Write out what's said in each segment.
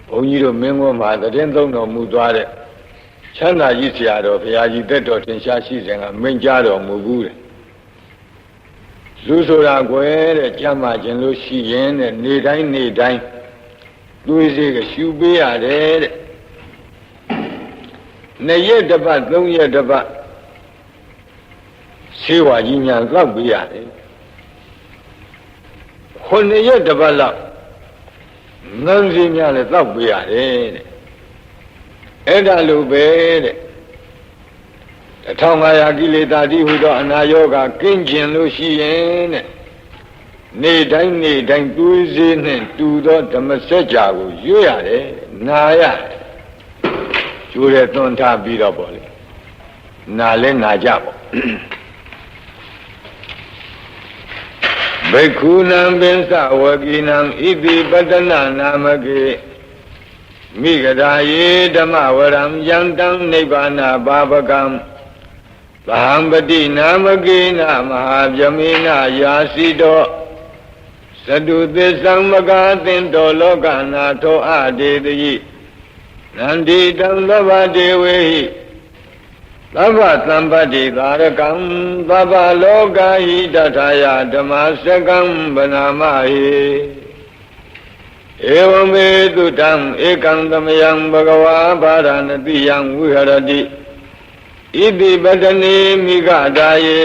ဘုန်းကြီးတို့မင်းကွန်းမှာသတင်းသုံးတော်မူသွားတဲ့ချမ်းသာကြီးဆရာတော်ဘုရားကြီးတက်တော်ထင်ရှားရှိစဉ်ကမိန့်ကြားတော်မူဘူးတဲ့လူဆိုတာကွယ်တဲ့ကြမ်းမှခြင်းလို့ရှိရင်တဲ့နေတိုင်းနေတိုင်းသွေးစေးကရှူပေးရတယ်တဲ့2 ရက်တစ်ပတ်3 ရက်တစ်ပတ်ဆေးဝါးကြီးညာလောက်ပေးရတယ်9 ရက်တစ်ပတ်လောက်ငန်းစီများလည်းတောက်ပေးရတယ်တဲ့အဲ့ဒါလိုပဲတဲ့1500ကိလေသာတိဟူသောအနာရောဂါကင်းကျင်လို့ရှိရင်တဲ့နေတိုင်းနေတိုင်းသွေးစေးနဲ့တူသောဓမ္မစကြာကိုရွတ်ရတယ်နာရတယ်ကျိုးတဲ့သွန်ထားပြီးတော့ပေါ့လေနာလဲနာကြပေါ့ဘိက္ခုနံပင်္စဝကိနံဣတိပတ္တနာနာမကေမိဂဒာယေဓမ္မဝရံယန္တံနိဗ္ဗာနဘာပကံသဟံပတိနာမကေနမဟာဗြဟ္မေနယာစီတောသတုသစ္ဆံမကာသင်္တောလောကနာထောအဒေတိနန္ဒီတံသဗ္ဗဒေဝေဟိသဗ္ဗသံပတ္တိသာရကံသဗ္ဗလောကဟိတထာယဓမ္မစကံဗနာမဟိဧဝမေတုတံဧကံသမယံဘဂဝါဘာရဏတိယံဝိဟရတိဣတိပတ္တနေမိဂဒါယေ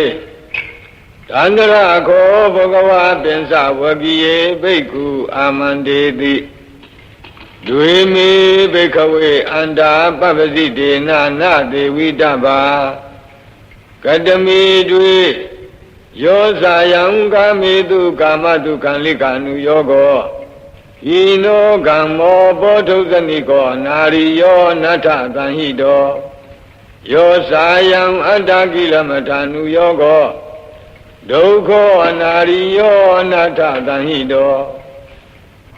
တန္တရခောဘဂဝါပင်စဝကိယေဘိက္ခုအာမန္တေတိဒွေမေဘိခဝေအန္တာပပ္ပစိတေနနာဒေဝိတဗ္ဗာကတမေတွေယောဇာယံကာမေတုကာမတုခံလိကာနုယောကောဟိနောကမ္မောဘောဓုဇနိကောနာရိယောနထသံဟိတောယောဇာယံအတ္တကိလမထာနုယောကောဒုက္ခောအနာရိယောနထသံဟိတော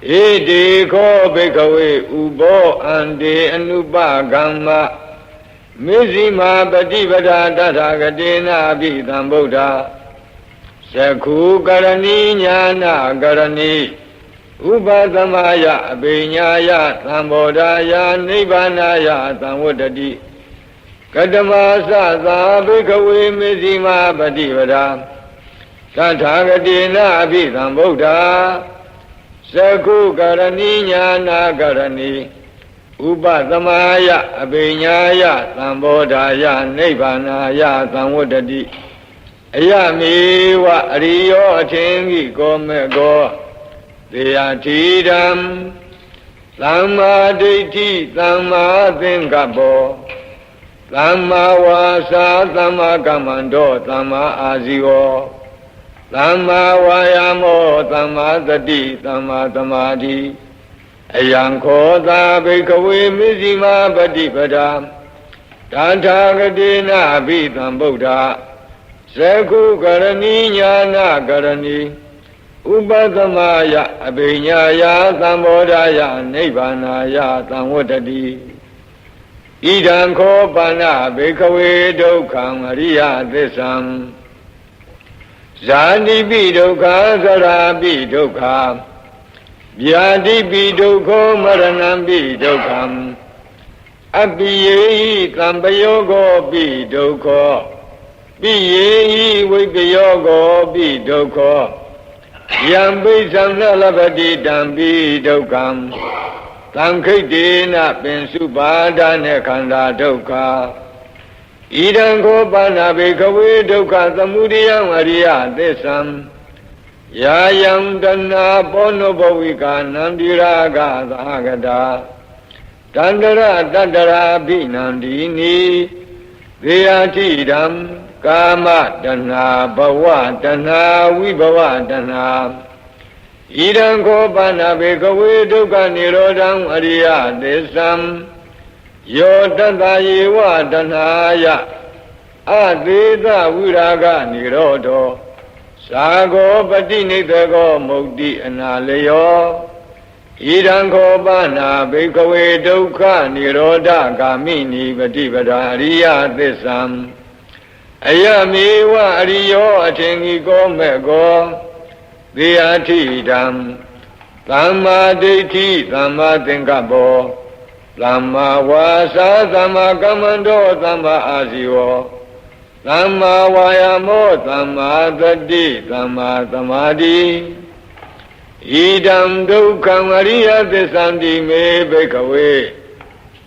ဣတိခောဘိကဝေဥဘောအန္တေအနုပကမ္မမေဇိမာပฏิပဒာတထာဂတေနာဘိသံဗုဒ္ဓသခုကရဏီညာနာကရဏီဥပသမယအဘိညာယသံဘောဓာယနိဗ္ဗာနာယသံဝတ္တတိကတမသသာဘိကဝေမေဇိမာပฏิပဒာတထာဂတေနာဘိသံဗုဒ္ဓသကုကရဏီညာနာကရဏီဥပသမယအဘိညာယသံဘောဓာယနိဗ္ဗာနာယသံဝတ္တတိအယမေဝအရိယောအထင်ကြီးကောမေကောသေယတိဓမ္မသမ္မာဒိဋ္ဌိသမ္မာသင်္ကပ္ပောသမ္မာဝါစာသမ္မာကမ္မန္တောသမ္မာအာဇီဝောသမ္မာဝါယာမောသမ္မာသတိသမ္မာသမာဓိအယံခောသာဘိကဝေမေဇိမာပฏิပဒာတထာဂတေနာဘိသံဗုဒ္ဓသကုကရဏီညာနာကရဏီဥပသမယအဘိညာယသံဘောဓာယနိဗ္ဗာနာယသံဝတ္တတိဣဒံခောပါဏဘိကဝေဒုက္ခံအရိယသစ္ဆံဇာတိပိဒုက္ခသရာပိဒုက္ခဗျာတိပိဒုက္ခမရဏံပိဒုက္ခအပိယေဟိသံပယောဂောပိဒုက္ခပိယေဟိဝိပယောဂောပိဒုက္ခယံပိသံနလပတိတံပိဒုက္ခသံခိတ္တေနပင်စုပါဒနဲ့ခန္ဓာဒုက္ခဣဒံခောပါဏဘေခဝေဒုက္ခသမုဒယံအရိယသစ္ဆံယာယံတဏပောနောဘဝိကာနန္တိရာဂသာဂတာတန္တရတတ္တရာဘိနန္ဒီနိသေယတိဓမ္မကာမတဏဘဝတဏဝိဘဝတဏဣဒံခောပါဏဘေခဝေဒုက္ခនិရောဓံအရိယသစ္ဆံယောတတယေဝတဏယအသေးသဝိရာဂនិရောဓောသာဂောပတိနိတကောမုတ်တိအနာလယောဣဒံခောပါဏဘိကဝေဒုက္ခនិရောဓဂာမိနိပฏิပဒာအရိယသစ္ဆံအယမေဝအရိယောအထင်ကြီးကောမေကောသေယထိဓမ္မသ သမ္မာဒိဋ္ဌိသမ္မာသင်္ကပ္ပောသမ္မာဝါစာသမ္မာကမ္မန္တောသမ္မာအာဇီဝောသမ္မာဝါယာမောသမ္မာသတိသမ္မာသမာဓိဣဒံဒုက္ခံအရိယသစ္ဆန္တိမေဘိက္ခဝေ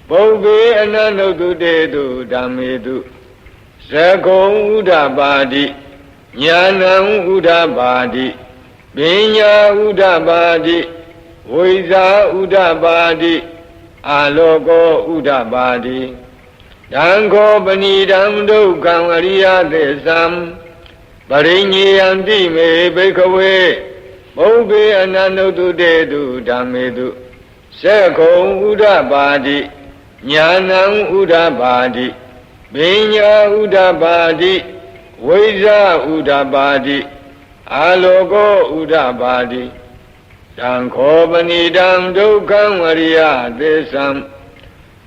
ပုဗ္ဗေအနန္တုတုတေတုဓမ္မေတုသကုံဥဒ္ဓပါတိညာဏံဥဒ္ဓပါတိပညာဥဒ္ဓပါတိဝိဇာဥဒ္ဓပါတိအာလောကောဥဒ္ဓပါတိဒံခောပဏိဒံဒုက္ခံအရိယသစ္ဆံပရိညေယံတိမေဘိက္ခဝေပုဗ္ဗေအနန္တုတုတေတုဓမ္မေတုသကုံဥဒ္ဓပါတိညာဏံဥဒ္ဓပါတိပညာဥဒ္ဓပါတိဝိဇာဥဒ္ဓပါတိအာလောကောဥဒ္ဓပါတိတံခောပဏိတံဒုက္ခံဝရိယသစ္ဆံ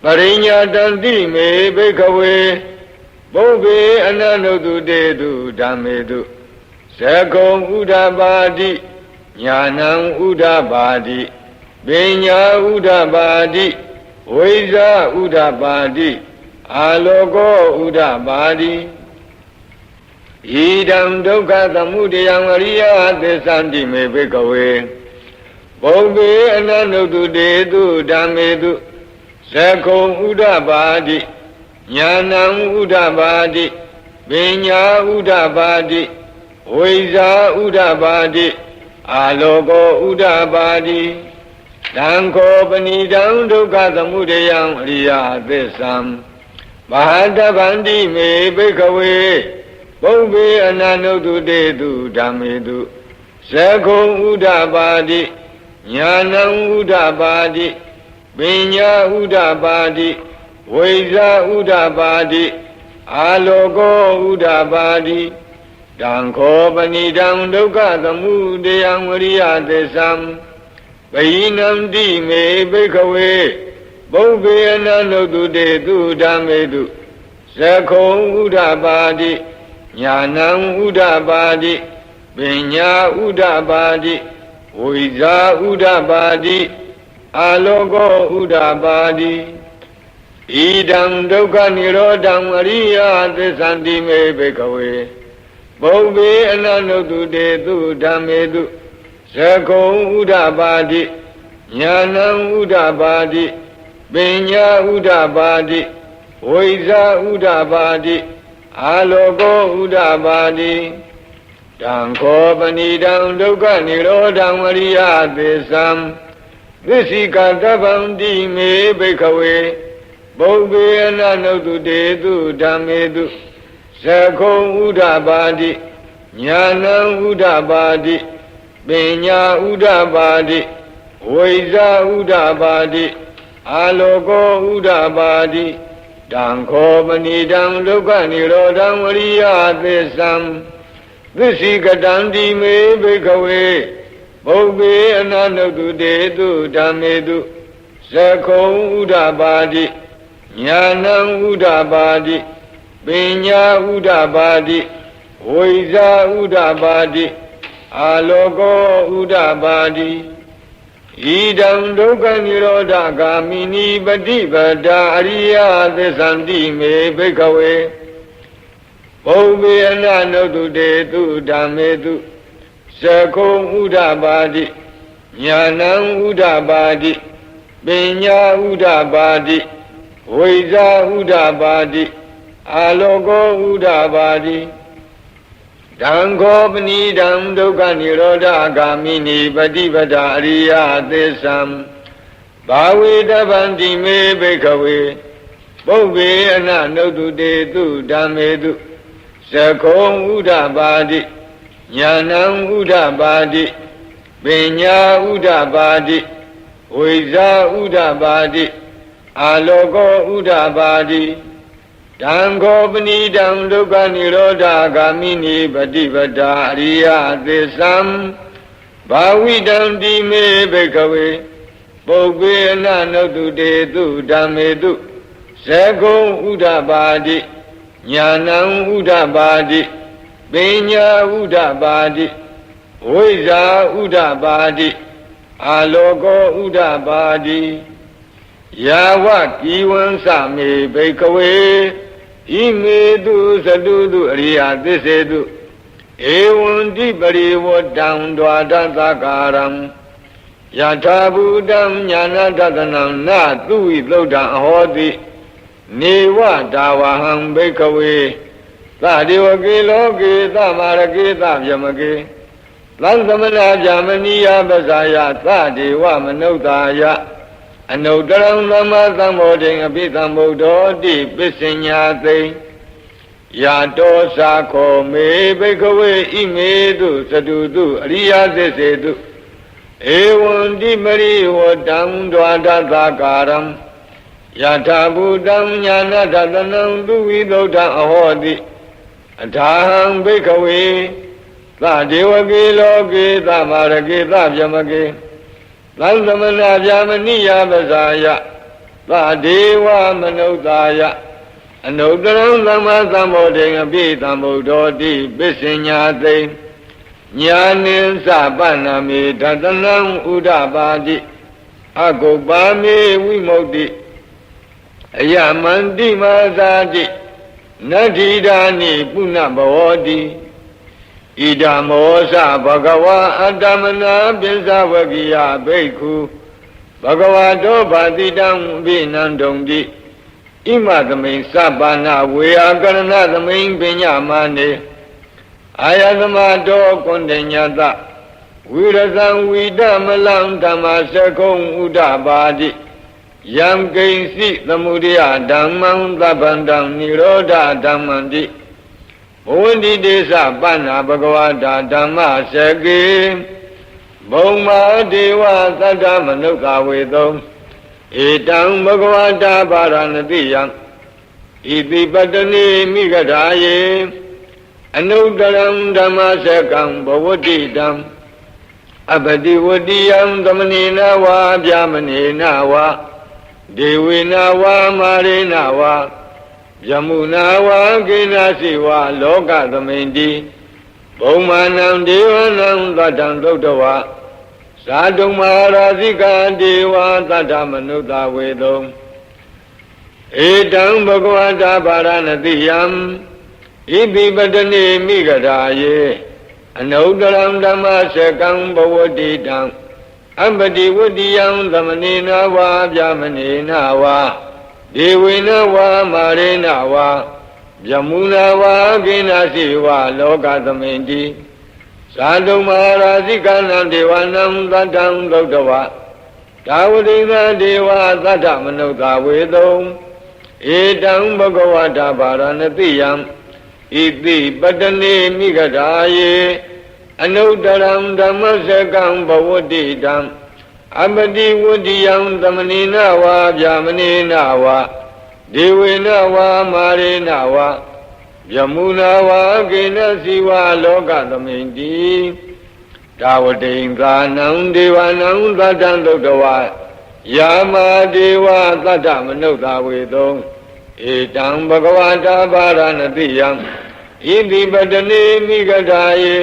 ပရိညာတံတိမေဘိက္ခဝေပုဗ္ဗေအနန္တုတုတေတုဓမ္မေတုသကုံဥဒ္ဓပါတိညာဏံဥဒ္ဓပါတိပညာဥဒ္ဓပါတိဝိဇာဥဒ္ဓပါတိအာလောကောဥဒ္ဓပါတိဣဒံဒုက္ခသမုဒယံအရိယသစ္ဆန္တိမေဘိက္ခဝေပုဗ္ဗေအနန္တုတုတေတုဓမ္မေတုသကုံဥဒ္ဓပါတိညာဏံဥဒ္ဓပါတိပညာဥဒ္ဓပါတိဝိဇာဥဒ္ဓပါတိအာလောကောဥဒ္ဓပါတိတံခောပဏိတံဒုက္ခသမုဒယံအရိယသစ္ဆံဘာတဗန္တိမေဘိက္ခဝေပုဗ္ဗေအနန္တုတုတေတုဓမ္မေတုသကုံဥဒ္ဓပါတိညာဏံဥဒ္ဓပါတိပညာဥဒ္ဓပါတိဝိဇာဥဒ္ဓပါတိအာလောကောဥဒ္ဓပါတိတံခောပဏိတံဒုက္ခသမုဒယံဝရိယသစ္ဆံပဟိနံတိမေဘိက္ခဝေပုဗ္ဗေအနန္တုတုတေတုဓမ္မေတုသကုံဥဒ္ဓပါတိညာဏံဥဒ္ဓပါတိပညာဥဒ္ဓပါတိဝိဇာဥဒ္ဓပါတိအာလောကောဥဒ္ဓပါတိဣဒံဒုက္ခនិရောဓံအရိယသစ္ဆန္တိမေဘိက္ခဝေပုဗ္ဗေအနန္တုတုတေတုဓမ္မေတုသကုံဥဒ္ဓပါတိညာဏံဥဒ္ဓပါတိပညာဥဒ္ဓပါတိဝိဇာဥဒ္ဓပါတိအာလောကောဥဒ္ဓပါတိတံခောပဏိတံဒုက္ခនិရောဓံအရိယသစ္ဆံသစ္စိကတဗန္တိမေဘိက္ခဝေပုဗ္ဗေအနန္တုတုတေတုဓမ္မေတုသကုံဥဒ္ဓပါတိညာဏံဥဒ္ဓပါတိပညာဥဒ္ဓပါတိဝိဇာဥဒ္ဓပါတိအာလောကောဥဒ္ဓပါတိတံခောပဏိတံဒုက္ခនិရောဓံအရိယသစ္ဆံသစ္စိကတံတိမေဘိက္ခဝေပုဗ္ဗေအနန္တုတုတေတုဓမ္မေတုသကုံဥဒ္ဓပါတိညာဏံဥဒ္ဓပါတိပညာဥဒ္ဓပါတိဝိဇာဥဒ္ဓပါတိအာလောကောဥဒ္ဓပါတိဣဒံဒုက္ခនិရောဓဂာမိနိပฏิပဒါအရိယသစ္ဆန္တိမေဘိက္ခဝေပုဗ္ဗေအနန္တုတုတေတုဓမ္မေတုသကုံဥဒ္ဓပါတိညာဏံဥဒ္ဓပါတိပညာဥဒ္ဓပါတိဝိဇာဥဒ္ဓပါတိအာလောကောဥဒ္ဓပါတိတံခောပဏိတံဒုက္ခនិရောဓဂာမိနိပฏิပဒါအရိယသစ္ဆံဘာဝေတဗန္တိမေဘိက္ခဝေပုဗ္ဗေအနန္တုတုတေတုဓမ္မေတုသကုံဥဒ္ဓပါတိညာဏံဥဒ္ဓပါတိပညာဥဒ္ဓပါတိဝိဇာဥဒ္ဓပါတိအာလောကောဥဒ္ဓပါတိတံခောပဏိတံဒုက္ခនិရောဓဂာမိနိပฏิပဒါအရိယသစ္ဆံဘာဝိတံတိမေဘိက္ခဝေပုဗ္ဗေအနန္တုတုတေတုဓမ္မေတုသကုံဥဒ္ဓပါတိညာဏံဥဒ္ဓပါတိပညာဥဒ္ဓပါတိဝိဇာဥဒ္ဓပါတိ အာလောကောဥဒ္ဓပါတိယာဝကိဝံသမေဘိကဝေဣမေတုသတုတုအရိယသစ္စေတုဧဝံတိပရိဝတ္တံဒွါဒသကာရံယထာဘူတံညာနာတတနံနသုဝိသုဒ္ဓံအဟောတိနေဝဒါဝဟံဘိကဝေသဒေဝကေလောကေသမာရကေသဗျမကေသံသမဏဗျာမနိယပဇာယသဒေဝမနုဿာယအနုတ္တရံသမ္မာသမ္ဗောဓိအပိသမ္ဗုဒ္ဓောတိပစ္စညာသိယာတောသာခောမေဘိကဝေဣမေတုသတုတုအရိယသစ္စေတုဧဝံတိပရိဝတ္တံဒွါဒသကာရံယထာဘူတံညာနာတတနံသူဝိသုဒ္ဓံအဟောတိအထာဟံဘိကဝေသဒေဝကေလောကေသမာရကေသဗျမကေသံသမဏဗျာမနိယပဇာယသဒေဝမနုဿာယအနုတ္တရံသမ္မာသမ္ဗောဓိအပိသမ္ဗုဒ္ဓောတိပစ္စညာသိညာနိသပန္နမေဓတနံဥဒ္ဓပါတိအကုပ္ပါမေဝိမု ക്തി အယမန္တိမာသာတိနတ္ထိဒာနိပုဏ္ဏဘောတိဣဒံမောသဘဂဝါအတ္တမနာပိစ္ဆဝကိယဘိက္ခုဘဂဝါတောဘာတိတံအဘိနန္တုံတိဣမသမိန်သဗ္ဗနာဝေယကရဏသမိန်ပညာမနေအာယသမတောကွန်တညတဝိရဇံဝိဒမလံဓမ္မစကုံဥဒ္ဓပါတိယံကိဉ္စိသမုဒယဓမ္မံသဗ္ဗန္တံនិရောဓဓမ္မံတိဘဝန္တိတေသပန္နာဘဂဝတာဓမ္မစကေဘုံမာဒေဝသတ္တမနုဿဝေသုံဧတံဘဂဝတာပါရဏတိယံဣတိပတ္တနေမိဂဓာယေအနုတ္တရံဓမ္မစကံဘဝတိတံအပတိဝတိယံသမဏေနဝါဗျာမနေနဝါဒေဝေနဝါမာရေနဝါယမုနာဝါကိနာစီဝါလောကသမိန်တိဘုံမာနံဒေဝနံသတ္တံသုတ္တဝါသာတုံမဟာရာဇိကာဒေဝသတ္တမနုဿဝေသုံဧတံဘဂဝတာပါရဏတိယံဣတိပတ္တနေမိဂဓာယေအနုတ္တရံဓမ္မစကံဘဝတိတံအပတိဝတိယံသမဏေနဝါဗျာမနေနဝါဒေဝေနဝါမာရေနဝါယမုနာဝါကိနာစီဝါလောကသမိန်တိသာတုံမဟာရာဇိကနံဒေဝနံသတ္တံသုတ္တဝါဒါဝတိသဒေဝသတ္တမနုဿဝေသုံဧတံဘဂဝတာပါရဏတိယံဣတိပတ္တနေမိဂဓာယေအနုတ္တရံဓမ္မစကံဘဝတိတံအပတိဝတိယံသမဏေနဝါဗျာမနေနဝါဒေဝေနဝါမာရေနဝါယမုနာဝါကိနစီဝါလောကသမိန်တိဒါဝတိံသာနံဒေဝနံသတ္တံသုတ္တဝါယာမာဒေဝသတ္တမနုဿဝေသုံဧတံဘဂဝတာပါရဏတိယံဣတိပတ္တနေမိဂဓာယေ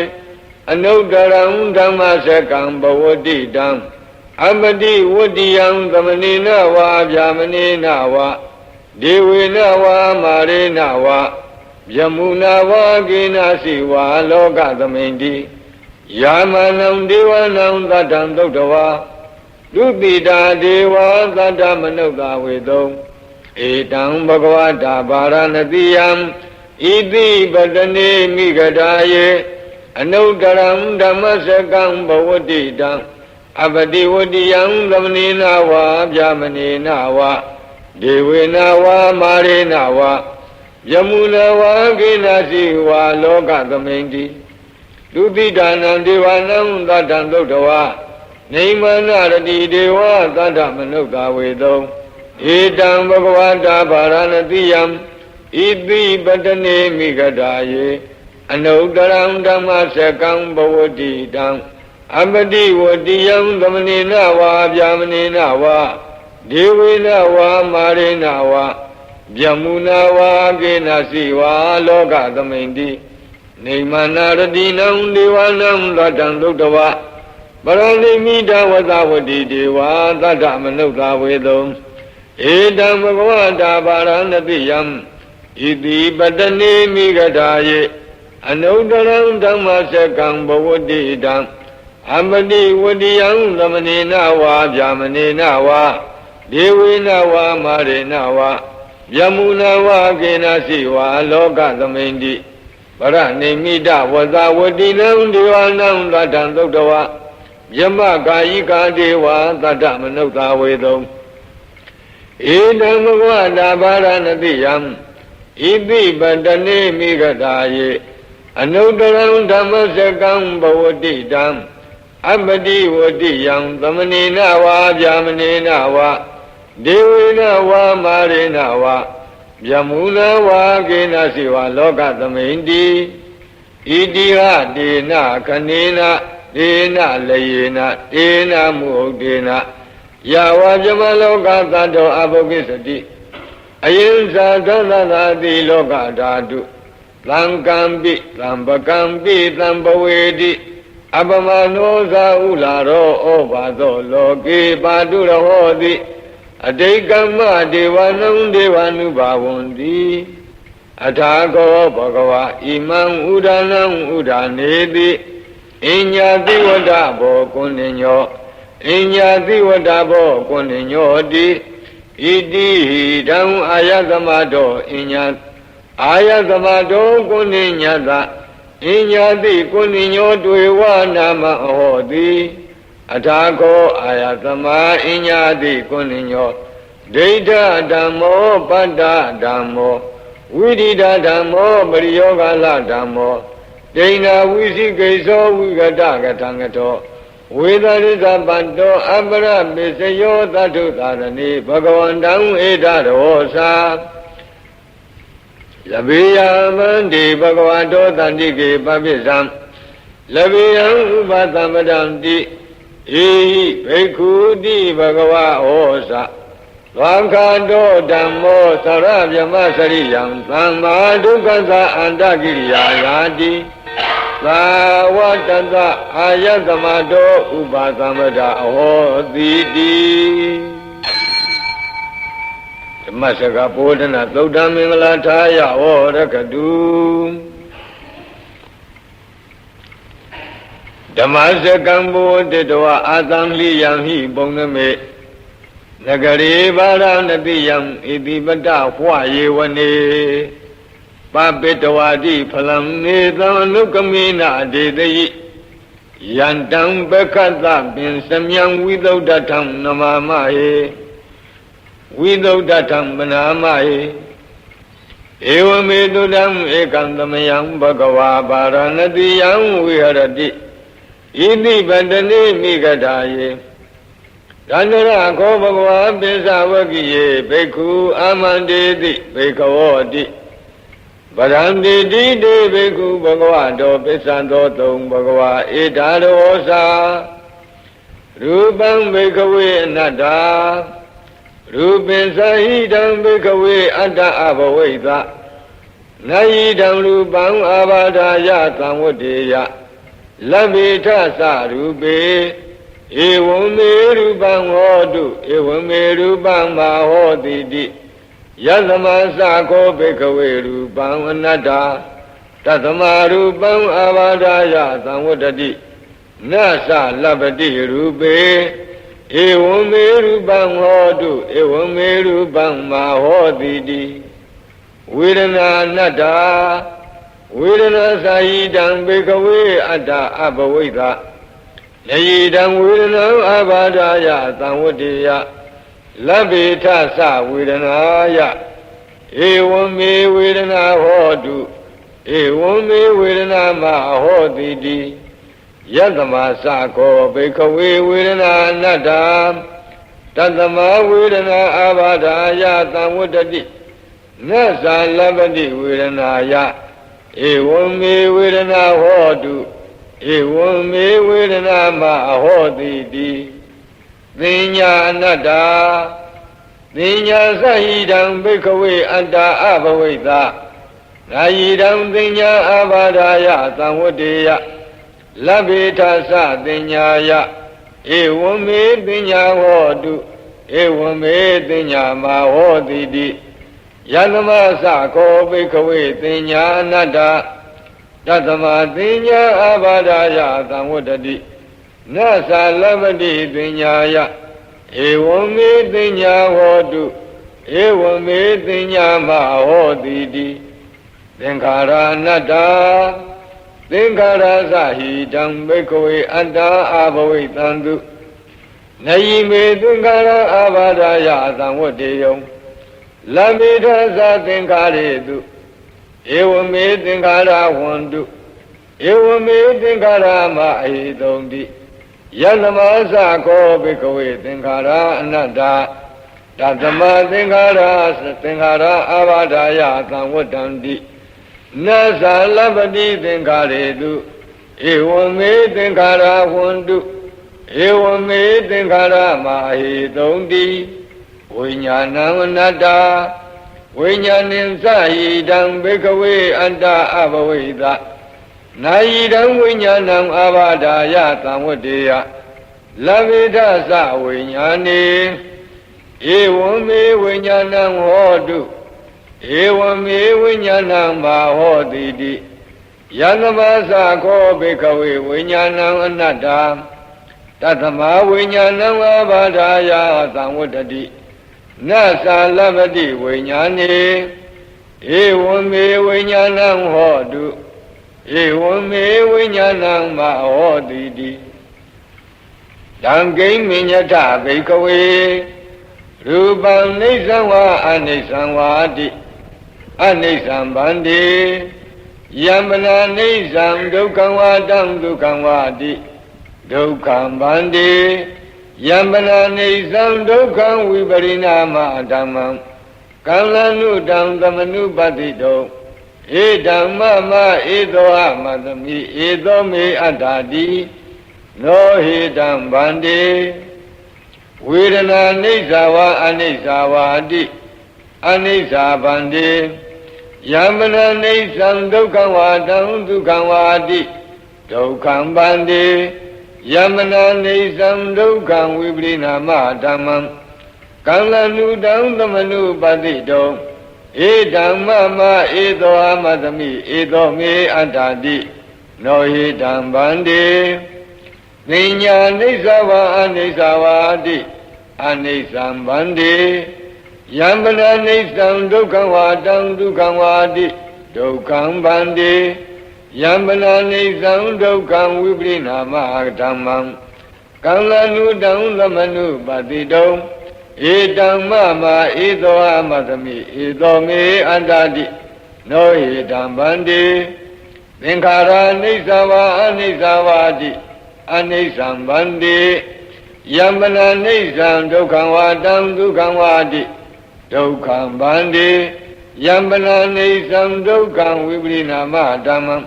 အနုတ္တရံဓမ္မစကံဘဝတိတံအပတိဝတိယံသမဏေနဝါဗျာမနေနဝါဒေဝေနဝါမာရေနဝါယမုနာဝါကိနာစီဝါလောကသမိန်တိယာမနံဒေဝနံသတ္တံသုတ္တဝါဒုတိတာဒေဝသတ္တမနုဿဝေသုံဧတံဘဂဝတာပါရဏတိယံဣတိပတ္တနေမိဂဓာယေအနုတ္တရံဓမ္မစကံဘဝတိတံအပတိဝတိယံသမဏေနဝါဗျာမနေနဝါဒေဝေနဝါမာရေနဝါယမုနာဝါကိနာစီဝါလောကသမိန်တိဒုတိတာနံဒေဝနံသတ္တံသုတ္တဝါနေမနာရတိဒေဝသတ္တမနုဿဝေသုံဧတံဘဂဝတာပါရဏတိယံဣတိပတ္တနေမိဂဓာယေအနုတ္တရံဓမ္မစကံဘဝတိတံအပတိဝတိယံသမဏေနဝါဗျာမနေနဝါဒေဝေနဝါမာရေနဝါယမုနာဝါကိနာစီဝါလောကသမိန်တိနေမနာရတိနံဒေဝနံသတ္တံသုတ္တဝါ ပရဏိမိတဝသဝတိဒေဝသတ္တမနုဿဝေတုံဧတံဘဂဝတာပါရဏတိယံဣတိပတနေမိဂဒါယေအနုတ္တရံဓမ္မစကံဘဝတိတံအမတိဝတိယံသမနေနဝါဗျာမနေနဝါဒေဝေနဝါမာရေနဝါယမုနာဝကေနစီဝါလောကသမိန်တိပရဏိမိတဝသဝတိနံဒေဝနံသတ္တံသုတ္တဝယမကာယိကာဒေဝသတ္တမနုဿဝေတုံဧတံဘဂဝတာပါရဏတိယံဣတိပတနေမိဂဒါယေအနုတ္တရံဓမ္မစကံဘဝတိတံအပတိဝတိယံသမနေနဝါဗျာမနေနဝါဒေဝေနဝါမာရေနဝါယမုနာဝါကေနစီဝါလောကသမိန်တိဣတိဟဒေနခနေနဒေနလယေနဒေနမုဟုတ်ဒေနယဝါပြမလောကသတ္တောအဘုကိစ္စတိအယင်္ဇာသသသာတိလောကဓာတုသံကံပိသံပကံပိသံဘဝေတိအပမနောဇာဥလာရောဩဘာသောလောကေပါတုရဟောတိအတိတ်ကမ္မဒေဝနံဒေဝ ानु ဘာဝန္တိအထာကောဘဂဝါဣမံဥဒနံဥဒနေတိအညညာတိဝတ္တဘောကုဏ္ဏညောအညညာတိဝတ္တဘောကုဏ္ဏညောတိဣတိဟိတံအာယသမတောအညညာအာယသမတောကုဏ္ဏညတအညညာတိကုဏ္ဏညောတွေဝနာမဟောတိအထာကောအာယသမအညညာတိကုဏ္ဏညောဒိဋ္ဌဓမ္မောပတ္တဓမ္မောဝိရိဒဓမ္မောပရိယောဂလဓမ္မောဒိဏဝိသိကိသောဝိကတကထံကတောဝေဒရိသပတ္တောအပရပိစယောသတ္ထုသာရဏိဘဂဝန္တံဧတရောသာလဘေယမန္တိဘဂဝတောတန္တိကေပပိသံလဘေယံဥပသမတံတိဧဟိဘိက္ခုတိဘဂဝဟောသာဝံခာတောဓမ္မောသရဗြဟ္မစရိယံသမ္မာဒုက္ခသအန္တကိရိယာယာတိသာဝတ္တအာယသမတောဥပါသမတအဟောတိတိဓမ္မစကဘောဓနာသုဒ္ဓမင်္ဂလာထာယဟောရကတုဓမ္မစကံဘောတေတဝအာသံလိယံဟိပုံနမေနဂရေပါရဏတိယံဣတိပတ္တဟွယေဝနေပပိတဝတိဖလံနေသံအနုကမေနဒေတိယန္တံပက္ခတပင်စမြံဝိသုဒ္ဓထံနမမဟေဝိသုဒ္ဓထံပနာမဟေဧဝမေတုတံဧကံသမယံဘဂဝါပါရဏတိယံဝိဟရတိဣတိပတနေမိဂဒါယေဒန္တရခောဘဂဝါပိစ္ဆဝကိယေဘိက္ခုအာမန္တေတိဘိက္ခဝောတိဗရံတိတိတေဘိက္ခုဘဂဝတောပိစ္ဆံသောတုံဘဂဝါဧတာရောသာရူပံဘိက္ခဝေအနတ္တရူပိသဟိတံဘိက္ခဝေအတ္တအဘဝိသနာယိတံရူပံအာဘာဒာယသံဝတ္တေယလဗ္ဗေထသရူပေဧဝံမေရူပံဟောတုဧဝံမေရူပံမဟောတိတိယသမသခောဘိက္ခဝေရူပံအနတ္တတသမရူပံအာဘာဒာယသံဝတ္တိနသလဗ္ဗတိရူပေဧဝံမေရူပံဟောတုဧဝံမေရူပံမဟောတိတိဝေဒနာအနတ္တဝေဒနာသာယိတံဘိက္ခဝေအတ္တအဘဝိသလယိတံဝေဒနာအဘာဒာယသံဝတ္တေယလဗ္ဗေထသဝေဒနာယဧဝံမေဝေဒနာဟောတုဧဝံမေဝေဒနာမဟောတိတိယတမသခောဘိက္ခဝေဝေဒနာအနတ္တတတမဝေဒနာအဘာဒာယသံဝတ္တိနသလဗ္ဗတိဝေဒနာယဧဝံမေဝေဒနာဟောတုဧဝံမေဝေဒနာမအဟောတိတိသင်ညာအနတ္တသင်ညာသဟိတံဘိက္ခဝေအတ္တအဘဝိသနာယိတံသင်ညာအဘာဒာယသံဝတ္တေယလဗ္ဗေထသသင်ညာယ ဧဝံမေပညာဟောတုဧဝံမေပညာမဟောတိတိယသမသကောဘိကဝေပညာအနတ္တတသမပညာအဘာဒာယသံဝတ္တိနသလပတိပညာယဧဝံမေပညာဟောတုဧဝံမေပညာမဟောတိတိသင်္ခါရအနတ္တသင်္ခါရသဟိတံဘိကဝေအတ္တအဘဝိတံတုနယိမေသင်္ခါရအဘာဒာယသံဝတ္တေယံလမေထသသင်္ခါရေတုဧဝမေသင်္ခါရဝန္တုဧဝမေသင်္ခါရမအဟိတုံတိယနမသကောဘိကဝေသင်္ခါရအနတ္တတသမသင်္ခါရအဘာဒာယသံဝတ္တံတိနသလပတိသင်္ခါရေတုဧဝမေသင်္ခါရဝန္တုဧဝမေသင်္ခါရမအဟိတုံတိဝိညာဏံအနတ္တဝိညာဏင်သဟိတံဘိကဝေအတ္တအဘဝိတနာယိတံဝိညာဏံအဘာဒာယသံဝတ္တေယလဗေဒသဝိညာဏေဧဝံမေဝိညာဏံဟောတုဧဝံမေဝိညာဏံမာဟောတိတိယသမသခောဘိကဝေဝိညာဏံအနတ္တတသမဝိညာဏံအဘာဒာယသံဝတ္တိနသလပတိဝိညာဏေဧဝံမေဝိညာဏံဟောတုဧဝံမေဝိညာဏံမဟောတိတိတံကိဉ္မိညတဘိကဝေရူပံနိစ္စံဝါအနိစ္စံဝါတိအနိစ္စံဗန္တိယမနာနိစ္စံဒုက္ခံဝါတံဒုက္ခံဝါတိဒုက္ခံဗန္တိယမနာနိစ္စံဒုက္ခံဝိပရိနာမဓမ္မံကံလနုတံသမနုပတိတောဧဓမ္မမဧသောအမသမိဧသောမေအတ္တာတိနောဟိတံဗန္တိဝေဒနာနိစ္စဝါအနိစ္စဝါတိအနိစ္စဗန္တိယမနာနိစ္စံဒုက္ခံဝါတံဒုက္ခံဝါတိဒုက္ခံဗန္တိယမနာနိစ္စံဒုက္ခံဝိပရိနာမဓမ္မံကံလနုတံသမနုပတိတောဧဓမ္မမဧသောအမသမိဧသောမေအတ္တာတိနောဟိတံဗန္တိပညာနိစ္စဝါအနိစ္စဝါတိအနိစ္စံဗန္တိယမနာနိစ္စံဒုက္ခံဝါတံဒုက္ခံဝါတိဒုက္ခံဗန္တိယမနာနိစ္စံဒုက္ခံဝိပရိနာမဓမ္မံကံလနုတံသမနုပတိတောဧတံမမဧသောအမသမိဧသောမေအတ္တတိနောဟိတံဗန္တိသင်္ခါရနိစ္စဝါအနိစ္စဝါတိအနိစ္စံဗန္တိယမနာနိစ္စံဒုက္ခံဝါတံဒုက္ခံဝါတိဒုက္ခံဗန္တိယမနာနိစ္စံဒုက္ခံဝိပရိနာမဓမ္မံ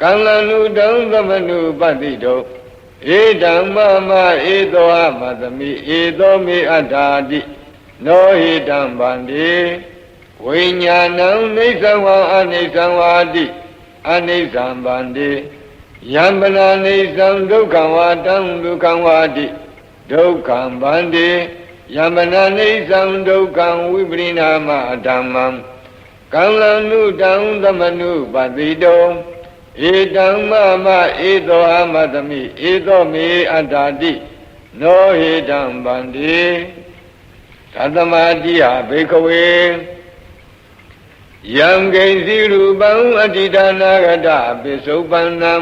ကံလနုတံသမနုပတိတောဧဓမ္မမဧသောအမသမိဧသောမေအတ္တာတိနောဟိတံဗန္တိဝိညာဏံနိစ္စဝါအနိစ္စဝါတိအနိစ္စံဗန္တိယမနာနိစ္စံဒုက္ခံဝါတံဒုက္ခံဝါတိဒုက္ခံဗန္တိယမနာနိစ္စံဒုက္ခံဝိပရိနာမဓမ္မံကံလနုတံသမနုပတိတောဧတံမမဧသောအမသမိဧသောမေအတ္တာတိနောဟိတံဗန္တိသတ္တမတိဟဘိကဝေယံကိဉ္စီရူပံအတ္တိဒါနာဂတပိစုပန္နံ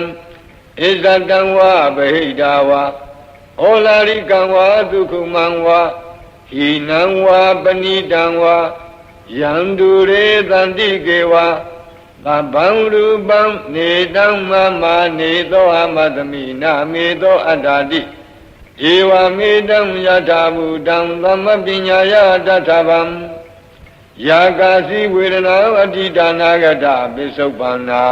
ဣဇတံဝါဗဟိတာဝါဩလာရိကံဝါဒုက္ခမံဝါဟိနံဝါပဏိတံဝါယံတုရေတန္တိကေဝါသဗ္ဗံရူပံနေတံမမနေသောအမသမိနာမေသောအတ္တာတိဧဝမေတံယထာဘူတံသမပညာယတထဗံယာကာစီဝေဒနာအတ္တိဒါနာဂတပိစုပန္နာ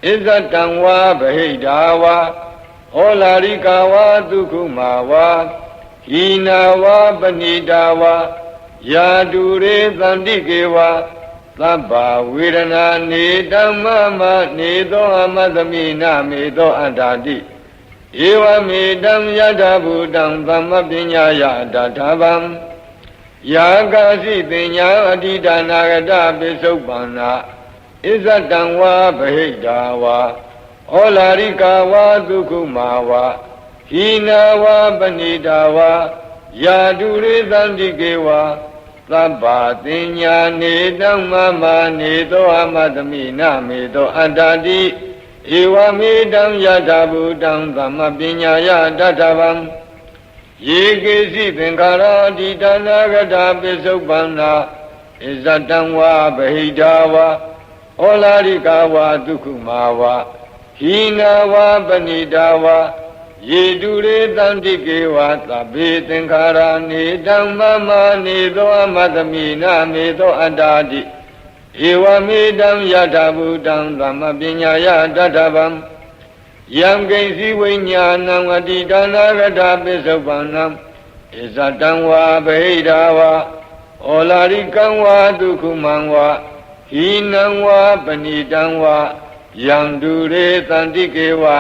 ဣဇတံဝါဗဟိတာဝါဟောလာရိကာဝါဒုက္ခမာဝါဟိနာဝါပဏိတာဝါယာတုရေသန္တိကေဝါသဗ္ဗဝေဒနာနေတမ္မမနေသောအမသမိနာမေသောအတ္တာတိ ဧဝမေတံယထာဘူတံသမ္မပညာယတထာဗံယာကာစီပညာအဋ္ဌိဒါနာဂတပိစုပ္ပန္နာဣဇတံဝါဗဟိတာဝါဩလာရိကာဝါဒုက္ခမာဝါဟိနာဝါပဏိတာဝါယာတုရေသန္တိကေဝါသဗ္ဗတင်ညာနေတံမမနေသောအမတမိနမေသောအတ္တတိဧဝမေတံယထာဘူတံသမ္မပညာယတထဗံယေကေစီသင်္ခါရတိတနာဂတပိစုပ္ပန္နာဣဇတံဝါဗဟိတာဝါဩလာရိကာဝါဒုက္ခမာဝါဟိနာဝါပဏိတာဝါယေတုရေတန္တိကေဝါသဗ္ဗေသင်္ခါရနေတံမမနေသောအမတမိနမေသောအတ္တတိဧဝမေတံယထာဘူတံသမ္မပညာယတထဗံယံကိဉ္စီဝိညာဏံအတ္တိဒါနာဂတပိစုပ္ပန္နံဣဇတံဝါဗဟိတာဝါဩလာရိကံဝါဒုက္ခမံဝါဟိနံဝါပဏိတံဝါယံတုရေသန္တိကေဝါ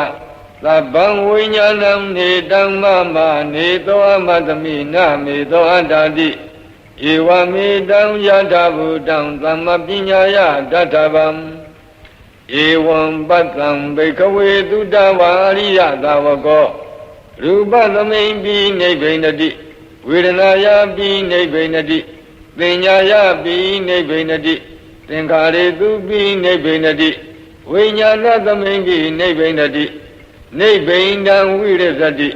သဗ္ဗံဝိညာဏံနေတံမမနေသောအမတမိနမေသောအတ္တတိဧဝမေတံယထာဘူတံသမ္မပညာယတထဗံဧဝံပတ္တံဘိကဝေသုတဝါရိယသာဝကောရူပသမိန်ပိနိဗ္ဗိန္တိဝေဒနာယပိနိဗ္ဗိန္တိပညာယပိနိဗ္ဗိန္တိသင်္ခါရေသူပိနိဗ္ဗိန္တိဝိညာဏသမိန်ပိနိဗ္ဗိန္တိနိဗ္ဗိန္ဒံဝိရဇတိ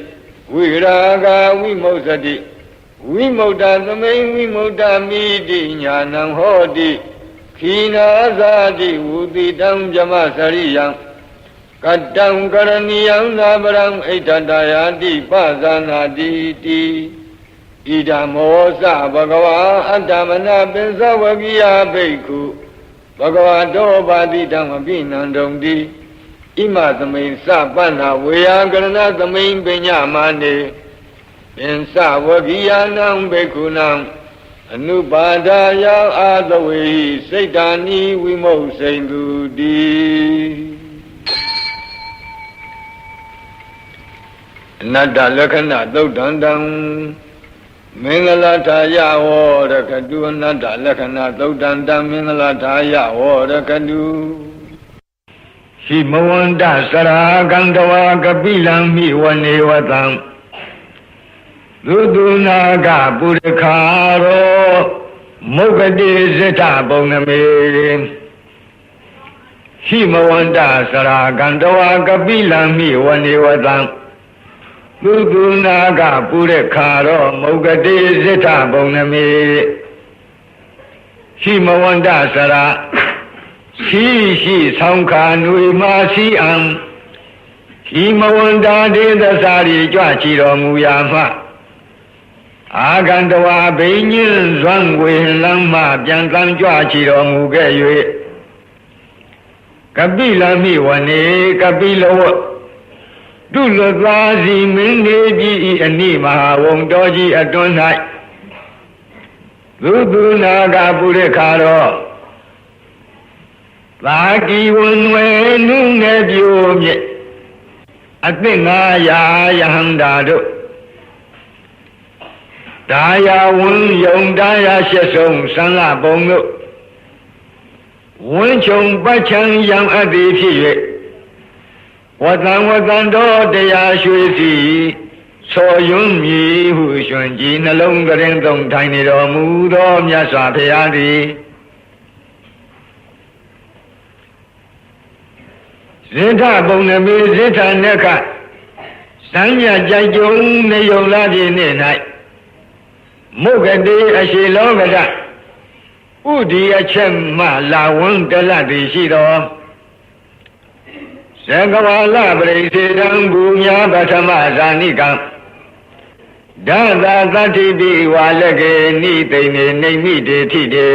ဝိရာဂဝိမု ဿတိဝိမု ddha သမိန်ဝိမု ddha မိတိညာဏံဟောတိခိနာဇာတိဝုတိတံဇမစရိယံကတံကရဏီယံနာပရံဣဋ္ဌတယာတိပဇာနာတိတိဣဒံမောစဘဂဝါအတ္တမနပိစဝကိယဘိက္ခုဘဂဝါတောပါတိတံအပိနန္တုံတိဣမသမိန်စပန္နာဝေယကရဏသမိန်ပညာမာနေပင်စဝကိယနံဘိက္ခုနံအနုပါဒာယအာသဝေစိတ်တာနိဝိမုတ်စိန်သူတိအနတ္တလက္ခဏာသုတ်တန္တံမင်္ဂလာထာယဝရကတုအနတ္တလက္ခဏာသုတ်တန္တံမင်္ဂလာထာယဝရကတုဟိမဝန္တစရာကံတဝါကပိလံမိဝနေဝတံသုတုနာကပုရခာရောမုဂတိဇိထပုံနမေဟိမဝန္တစရာကံတဝါကပိလံမိဝနေဝတံသုတုနာကပုရခာရောမုဂတိဇိထပုံနမေဟိမဝန္တစရာရှိဆောင်းခါနွေမာစီအံဟိမဝန္တာဒေသစာရီကြွချီတော်မူရာမှအာဂန္တဝါဘိညင်းဇွမ်းဝေလမ်းမှပြန်တမ်းကြွချီတော်မူခဲ့၍ကပိလမိဝနေကပိလဝတုလသားစီမင်းနေကြီးဤအနိမဟာဝုံတော်ကြီးအတွန်း၌သုတုနာကပုရိခါတော်သာကီဝန်ဝဲနုငယ်ပြိုမြစ်အသင့်900ယဟန္တာတို့ဒါယဝံယုံဒါယရှက်ဆုံးသံဃဘုံတို့ဝန်းချုံပတ်ချံယံအပ်သည်ဖြစ်၍ဝတံတော်တရားရွှေစီဆော်ယွန်းမြည်ဟုရွှန်ကြည်နှလုံးကရင်သုံးထိုင်နေတော်မူသောမြတ်စွာဘုရားသည်ဇိထပုံနမေဇိထနက္ခစံညကြိုက်ကြုံနေယုံလာပြည့်နေ့၌မုဂတိအရှိလောကဥဒီအချက်မှလာဝန်းတလတိရှိတော်သကဝါလပရိစေတံဘူညာပထမဇာနိကံဒသသတ္တိပိဝါလကေနိသိနေနေမိတေထိတေ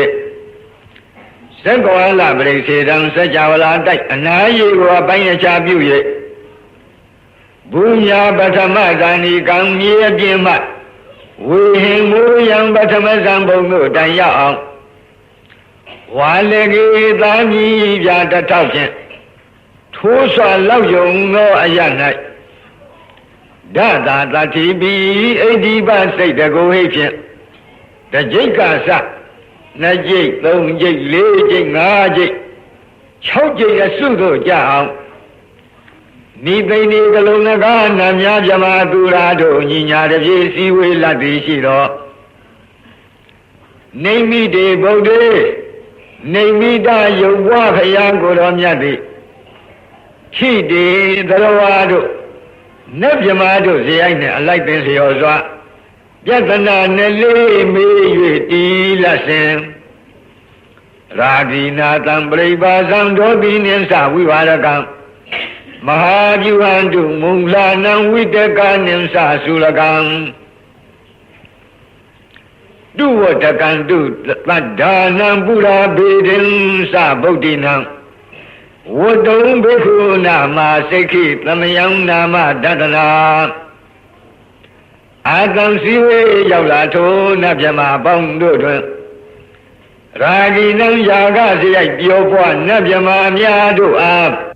သကဝါလပရိစေတံစัจ java လာတိုက်အနာယေကိုအပိုင်းအခြားပြု၍ဘူညာပထမဇာနိကံမြေအပြင်မှဝေဟင်မူယံပထမဇံဘုံတို့တိုင်ရောက်အောင်ဝါလကေသာမီပြတထောက်ဖြင့်ထိုးစွာလောက်ယုံသောအရ၌ Dada Tatibi Ediba say the go hation the Jikasa Najik Long Jik Lejik Najik Chojik a Sudo Jao Nibini Galonaga Namya Jamadurado Nina the Jesi will la Dishiro Name me de Bode Name me da Yowahayango Ramyadi Chi de the Rovado Nebjamado Ziane, I like this Yosa Yatana Nele me Lassen Radina Tambreba Zandobin and Sa Vivaragam Mahajuandu Munglan with the gun and Sa Sulagam Do what I can do, but Danam Buddha Bidin Sa Bodinam Wodong Beku Nama Seki Lamayang Nama Dadana Adam Siwe Yaulato Nabjama Bondo Raginam Yaga Siak Diopo Nabjama Miadu Ab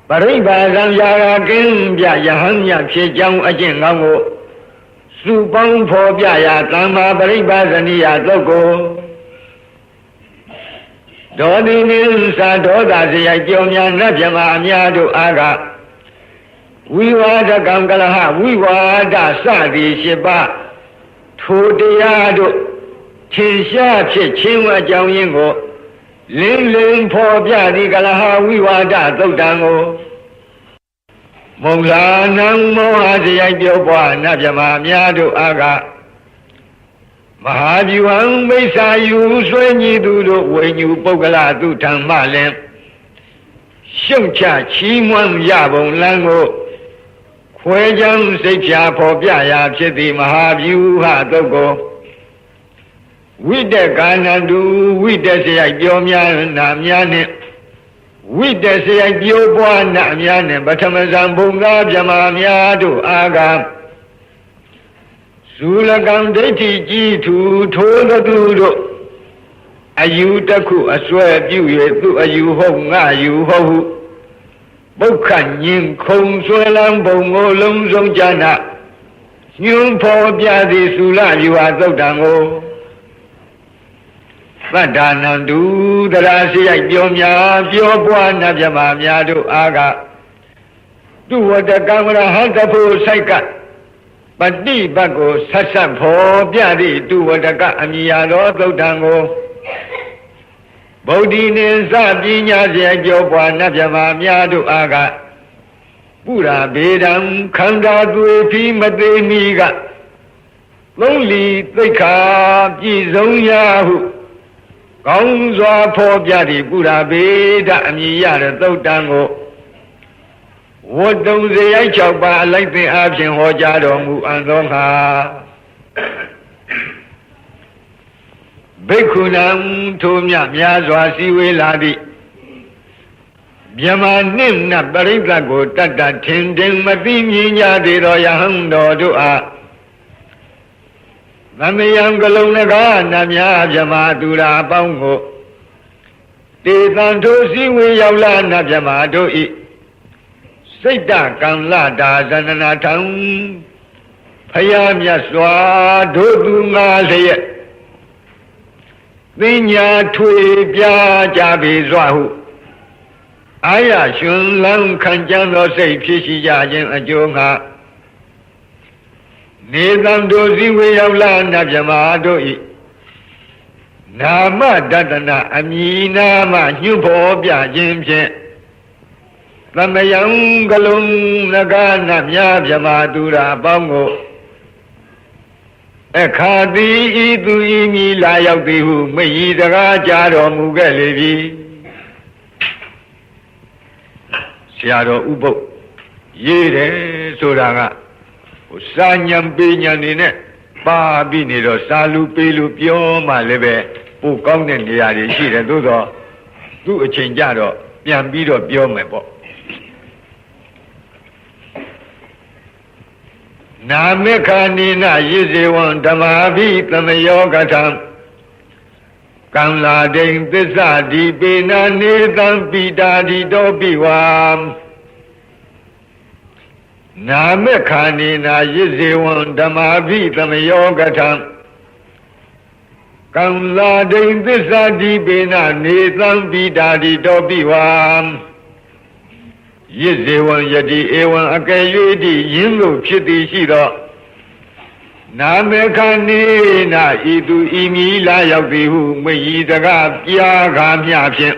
Paribazam Yaga Kimbya Yahanya Chijang Ajingango Supang Pobya Tama Paribazania Logo Dodinin Sadoda Ziajonia Najama Miadu Aga We were the Gangalaha, we were the Sadi Shiba Tudiado Chinsha Chimwa Jango Ling Ling Pobia Galaha, we were the Dodango Monglanang Mohadia Joba Najama Miadu Aga Mahajuan Mesa you when you do when you Bogala do Tamalem Shungcha Chimwan Yabon Lango Kwejam Secha Pobia Chiti Mahaju Hadogo with the Ganadu, with the Sayajomia Namiane, with the Sayajoba Namiane, Batamazambunga Jamamiadu Aga Sulagam Deti Jitu Tola Dudo Ayutaku, I swear you to a you home, you ho Bokan Yin Kong Suelam Bongo Longzong Jana Yun Pobia de Sula, you are Dodango Badanandu, the Rasia Jomia, Piobuana Jamamiadu Aga Do what the camera Hantapu Saika But di bago sasam po biadi tu wadaka amiyado dodango Bodine sabinya zejoba nabjama miyadu aga Pura bedam kanda duepi madeniga Lonely thika jizong yahu Gongzwa po biadi pura beda amiyado dodango What don't they I chop by like the option Hojado and Longa Bekunam Tumya Miazwa Siwe Ladi Yamanim na Baribla go Tata Tindin Matinya de Royahando do a Namayam Galonaga Namya Jamadura Bongo De Santo Siwe Yaula Najamado E Sita Kamla da Zanana Town Payam Yaswa Dodunga Leye Vinya Tui Pia Jabi Zwahu Aya Shun Lang Kanjano say Pishi Yajin Ajonga Nizam Dozi Wayavla Najamado E Nama Dadana Amina Ma Yupo Bia Jimje Lamayang Galung Nagana Mya Jamadura Bongo Ekadi Idu Imi Layabihu May the Rajaro Mugalevi Siaro Ubo Yere Suraga Sanyam Pinyanine Babiniro Salu Pilu Pio Malebe Pukong and the Adishira Dudo Do a Chinjaro Yambido Pio Mebo Namekanina Yiziwan Damavi Tamayogatam Kamla Ding Pisadi Bina Nidam Pidadi Dobiwam နာမေခာနေနာရစ်ဇေဝံဓမ္မာဘိသမယောကထံကံလာဒိန်သစ္စာတိပေနနေသံပိတာတိတောပိဝံရစ်ဇေဝံယတိဧဝံအကယ်၍တိယင်းသို့ဖြစ်သည်ရှိသောနာမေခာနေနာဤသူဤမီလာရောက်သည်ဟုမိဤတကားပြာခါမျှဖြင့်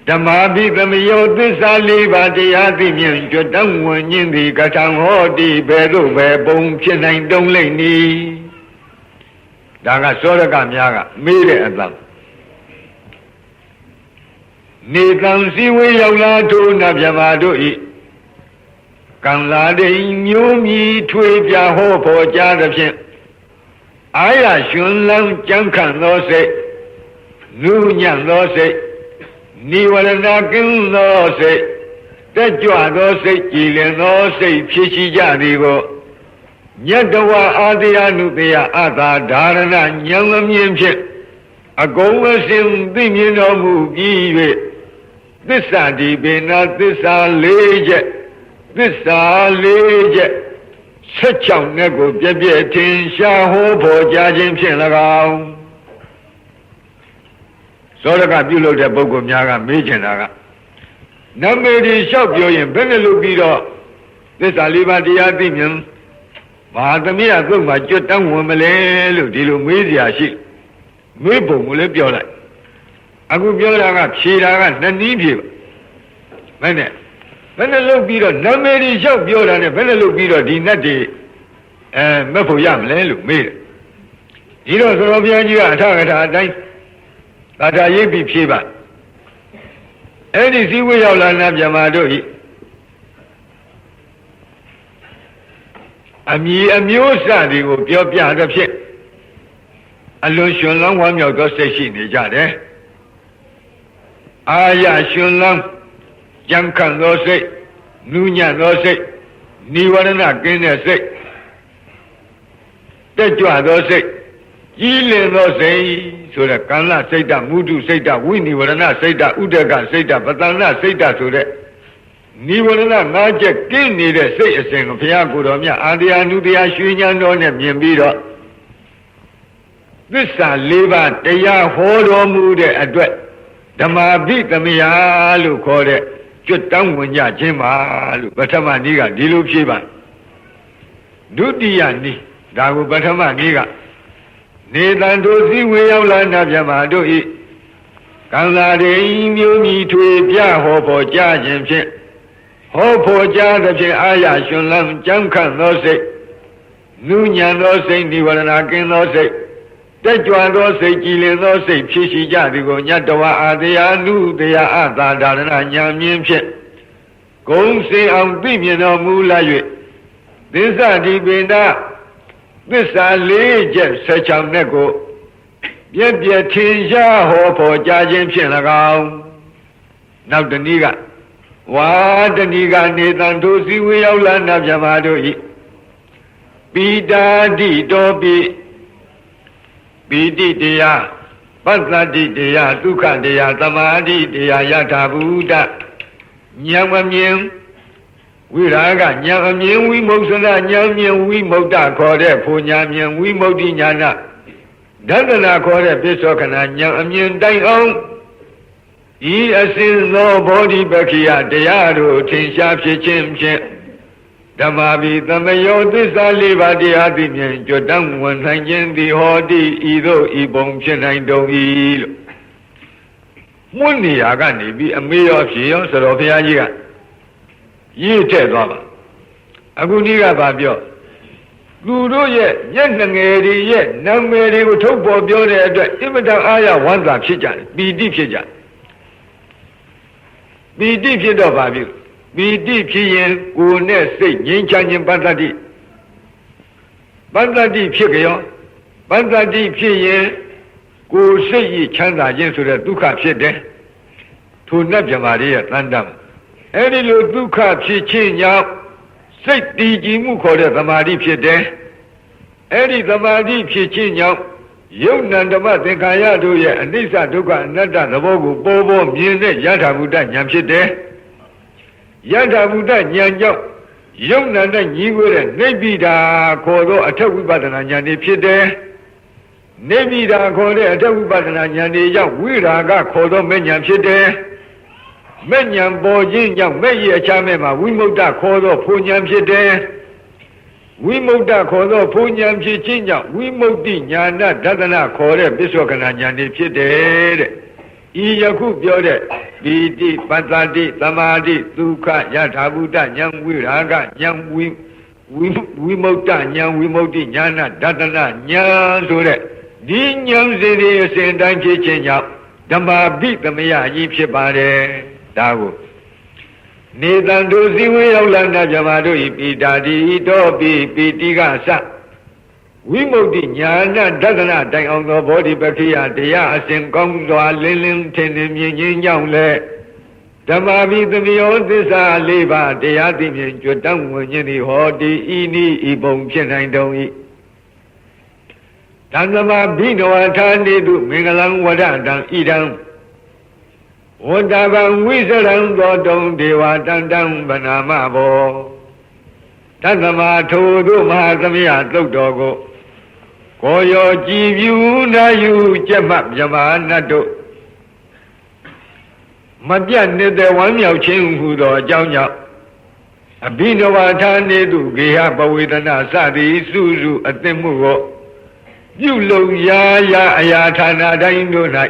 ဓမ္မာဘိသမယောသစ္စာလေးပါးတရားသိမြင်ကြွတောင်းဝင်ခြင်းသည်ကထံဟောတိဘယ်သို့ပဲပုံဖြစ်နိုင်တုံးလိမ့်နီဒါကသောရကများကမေးတဲ့အတန်နေကံစည်းဝေးရောက်လာထို့နတ်မြမာတို့ဤကံလာတိမျိုးမြည်ထွေပြဟောဖို့ကြားသဖြင့်အာရရှင်လန်းကြံခံသောစိတ်နုညံ့သောစိတ်နိဝရဏကင်းသောစိတ်တက်ကြွသောစိတ်ကြည်လင်သောစိတ်ဖြစ်ရှိကြသည်ကိုညတဝအာတိယနုတယအသာဓာရဏဉာဏ်မြင်ဖြင့်အကုန်အစင်သိမြင်တော်မူပြီး၍သစ္စာဒီပေနာသစ္စာ၄ချက်သစ္စာ၄ချက်16နဲ့ကိုပြည့်ပြည့်ထင်ရှားဟောဖို့ကြားခြင်းဖြင့်၎င်းသောရကပြုလုပ်တဲ့ပုဂ္ဂိုလ်များကမေးချင်တာကနမေဒီလျှောက်ပြောရင်ဘယ်နဲ့လုပ်ပြီးတော့သစ္စာ၄ပါးတရားသိမြင်ဘာသမီးကသုတ်မှာကြွတောင်းဝင်မလဲလို့ဒီလိုမေးစရာရှိမေးပုံကိုလည်းပြောလိုက်အခုပြောတာကဖြေတာကနှစ်နည်းဖြေပါဘယ်နဲ့လုပ်ပြီးတော့နမေဒီလျှောက်ပြောတာနဲ့ဘယ်နဲ့လုပ်ပြီးတော့ဒီနတ်တွေမက်ဖို့ရမလဲလို့မေးတယ်ဒီတော့သရောဘုရားကြီးကအထကထာအတိုင်းသာထာရိပ်ပြီးဖြေပါအဲ့ဒီစည်းဝေးရောက်လာနတ်မြမာတို့ဤအမည်အမျိုးအစားတွေကိုပြောပြတဲ့ဖြင့်အလွန်ရှင်လောင်းဝမ်းမြောက်သောစိတ်ရှိနေကြတယ်အာရရှင်လောင်းကြံခံသောစိတ်နူးညံ့သောစိတ်နိဝရဏကင်းတဲ့စိတ်တက်ကြွသောစိတ်ကြီးလင်သောစိတ်ဆိုတဲ့ကံလစိတ်တမုဒုစိတ်တဝိနိဝရဏစိတ်တဥဒကစိတ်တပတန္နစိတ်တဆိုတဲ့နိဝရဏ၅ချက်ကင်းနေတဲ့စိတ်အစဉ်ကိုဘုရားကိုယ်တော်မြတ်အာတရားနုတရားရွှေဉာဏ်တော်နဲ့မြင်ပြီးတော့သစ္စာ၄ပါးတရားဟောတော်မူတဲ့အတွက်ဓမ္မာဘိသမယလို့ခေါ်တဲ့ကျွတ်တောင်းဝင်ကြခြင်းပါလို့ပထမနည်းကဒီလိုဖြေပါဒုတိယနည်းဒါကိုပထမနည်းကနေတံတို့စည်းဝေရောက်လာနတ်မြမာတို့ဤကံလာတိမျိုးမြည်ထွေပြဟောဖို့ကြားခြင်းဖြင့်ဟောဖို့ကြားသဖြင့်အာရရှင်လန်းကြံခန့်သောစိတ်နုညံသောစိတ်နိဝရဏကင်းသောစိတ်တက်ကြွသောစိတ်ကြည်လင်သောစိတ်ဖြစ်ရှိကြသည်ကိုညတဝအာတရားနုတရားအသာဒါရဏဉာဏ်မြင်ဖြင့်ဂုံစေအောင်သိမြင်တော်မူလာ၍သစ္စာဒီပိဏသစ္စာ၄ချက်16နဲ့ကိုပြည့်ပြည့်ထင်ရှားဟောဖို့ကြားခြင်းဖြင့်၎င်းနောက်တနည်းကဝါတနည်းကနေတန်ထိုစည်းဝေးရောက်လာနတ်မြမာတို့ဤပိတာတိတောပိတိတရားပတ္တတိတရားဒုက္ခတရားသမာဓိတရားယထာဘူတဉာဏ်မမြင်ဝိရာဂဉာဏ်အမြင်ဝိမုဿနာဉာဏ်မြင်ဝိမု tta ခေါ်တဲ့ဖူညာမြင်ဝိမု tti ဉာဏဒသနာခေါ်တဲ့ပိဿောခဏဉာဏ်အမြင်တိုင်အောင်ဤအစဉ်သောဘောဓိပက္ခိယတရားတို့ထင်ရှားဖြစ်ခြင်းဖြင့်ဓမ္မာဘိသမယောသစ္စာ၄ပါးတရားသိမြင်ကြွတန်းဝင်နိုင်ခြင်းသည်ဟောတိဤသို့ဤပုံဖြစ်နိုင်တုံ၏လို့မွန်းနေရာကနေပြီးအမေရောဖြေရောဆိုတော့ဘုရားကြီးကရည်ထည့်သွားပါအခုဒီကဘာပြောသူတို့ရဲ့မျက်နှငယ်တွေရဲ့နာမည်တွေကိုထုတ်ပေါ်ပြောတဲ့အတွက်အင်မတန်အားရဝမ်းသာဖြစ်ကြတယ်ပီတိဖြစ်ကြတယ်ပီတိဖြစ်တော့ဘာဖြစ်ပီတိဖြစ်ရင်ကိုယ်နဲ့စိတ်ငြိမ်းချမ်းခြင်းပတ္တတိဖြစ်ကြရောပတ္တတိဖြစ်ရင်ကိုယ်စိတ်ဤချမ်းသာခြင်းဆိုတဲ့ဒုက္ခဖြစ်တယ်ထိုနတ်မြမာရဲ့တန်တမ်းအဲ့ဒီလိုဒုက္ခဖြစ်ခြင်းကြောင့်စိတ်တည်ကြည်မှုခေါ်တဲ့သမာဓိဖြစ်တယ်အဲ့ဒီသမာဓိဖြစ်ခြင်းကြောင့်ယုတ်နံဓမ္မသင်္ခါရတို့ရဲ့အနိစ္စဒုက္ခအနတ္တသဘောကိုပေါ်ပေါ်မြင်တဲ့ယထာဘုဒ္ဓဉာဏ်ဖြစ်တယ်ယထာဘုဒ္ဓဉာဏ်ကြောင့် ယုံနာနဲ့ညီကိုတဲ့နိဗ္ဗိဒာခေါ်သောအထက်ဝိပဿနာဉာဏ်တွေဖြစ်တယ်နိဗ္ဗိဒာခေါ်တဲ့အထက်ဝိပဿနာဉာဏ်တွေကြောင့်ဝိရာဂခေါ်သောမဲ့ဉာဏ်ဖြစ်တယ်မဲ့ဉာဏ်ပေါ်ခြင်းကြောင့်မဲ့ရဲ့အခြားမဲ့မှာဝိမု ക്ത ခေါ်သောဖူဉာဏ်ဖြစ်တယ်ဝိမု ക്ത ခေါ်သောဖူဉာဏ်ဖြစ်ခြင်းကြောင့်ဝိမု ക്തി ဉာဏဒသနာခေါ်တဲ့ပစ္စောကနာဉာဏ်တွေဖြစ်တယ်တဲ့ဤယခုပြောတဲ့ပီတိပတ္တိသမာဓိဒုက္ခယထာဘုဒ္ဓဉာဏ်ဝိရာဂဉာဏ်ဝိမု ക്ത ဉာဏ်ဝိမု ക്തി ဉာဏဒသနာဉာဏ်ဆိုတဲ့ဒီဉာဏ်စီတွေအစဉ်တိုင်းဖြစ်ခြင်းကြောင့်ဓမ္မာပိသမယကြီးဖြစ်ပါတယ်ဒါကိုနေတံတို့ဇီဝေရောက်လာတဲ့ဗြဟ္မာတို့ဤပိတာတိတောပိပိတိကစဝိမု ക്തി ဉာဏဒသနာတိုင်အောင်သောဘောဓိပက္ခိယတရားအစဉ်ကောင်းစွာလင်းလင်းထင်ထင်မြင်ခြင်းကြောင့်လည်းဓမ္မာပိသမေယောသစ္စာ၄ပါးတရားသိမြင်ကြွတန်းဝင်ခြင်းသည်ဟောဒီဤနည်းဤပုံဖြစ်နိုင်တုံ၏တံသမဘိနဝထာနေတုမင်္ဂလံဝဒတံဣဒံဝတ္တဗံဝိစရံသောတုံဒေဝတန္တံဗနာမဘောတသမထိုတို့မဟာသမယသုတ်တော်ကိုကိုရောကြည်ပြူနာယူကျက်မှမြမနတ်တို့မပြတ်နေတဲ့ဝမ်းမြောက်ခြင်းဟူသောအကြောင်းကြောင့်အဘိနဝထာနေတုဂေဟပဝေဒနာစသည်စုစုအသင့်မှုကိုပြုလုံရာရာအရာဌာနတိုင်းတို့၌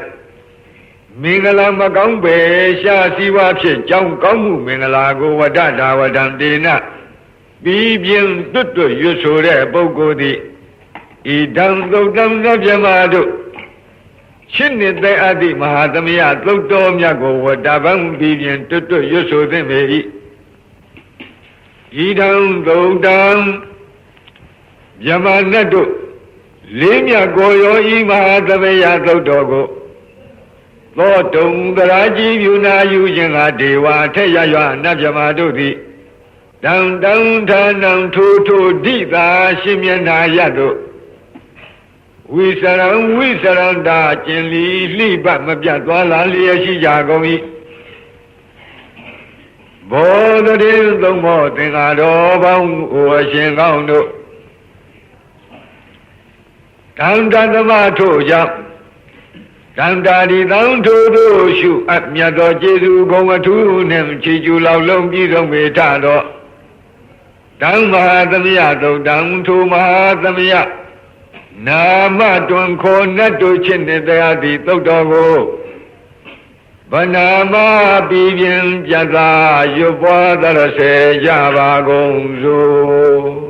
မင်္ဂလာမကောင်းပဲရှားစီဝါဖြစ်ကြောင်းကောင်းမှုမင်္ဂလာကိုဝဒတာဝဒံတေနပြီးပြင်းတွတ်တွတ်ရွတ်ဆိုတဲ့ပုဂ္ဂိုလ်သည်ဣဒံသုတ်တံသဗ္ဗမတို့ရှင်းနေတဲ့အတ္တိမဟာသမယသုတ်တော်မြတ်ကိုဝတ္တဗံပြီးပြင်းတွတ်တွတ်ရွတ်ဆိုသင့်ပေ၏ဣဒံသုတ်တံဗြဟ္မာနတ်တို့လေးမြတ်ကိုရောဤမဟာသမယသုတ်တော်ကိုသောတုံသရာကြီးပြုနာယူခြင်းကဒေဝထက်ရရွနတ်ဗြဟ္မာတို့သည်တံတံဌာနံထိုထိုဒိသာရှင်မျက်နာရတို့ဝိစရံတာကျင်လီလှိပတ်မပြတ်သွားလာလျက်ရှိကြကုန်၏ဘောဓတိသုံးမောသင်္ဃာတော်ပေါင်းအိုအရှင်ကောင်းတို့တံတသမထို့ကြောင့်တံတာဒီတံထို့တို့ရှုအပ်မြတ်သောကျေးဇူးဂုဏ်အထူးနှင့်ချီးကျူးလောက်လုံးပြည့်စုံပေထသောတံမဟာသမယသုတ်တံထိုမဟာသမယနာမတွင်ခေါ်နတ်တို့ချစ်နေတရားသည်သုတ်တော်ကိုဗနာမပြီးပြင်းပြတ်သာရွတ်ပွားသရစေကြပါကုန်စို့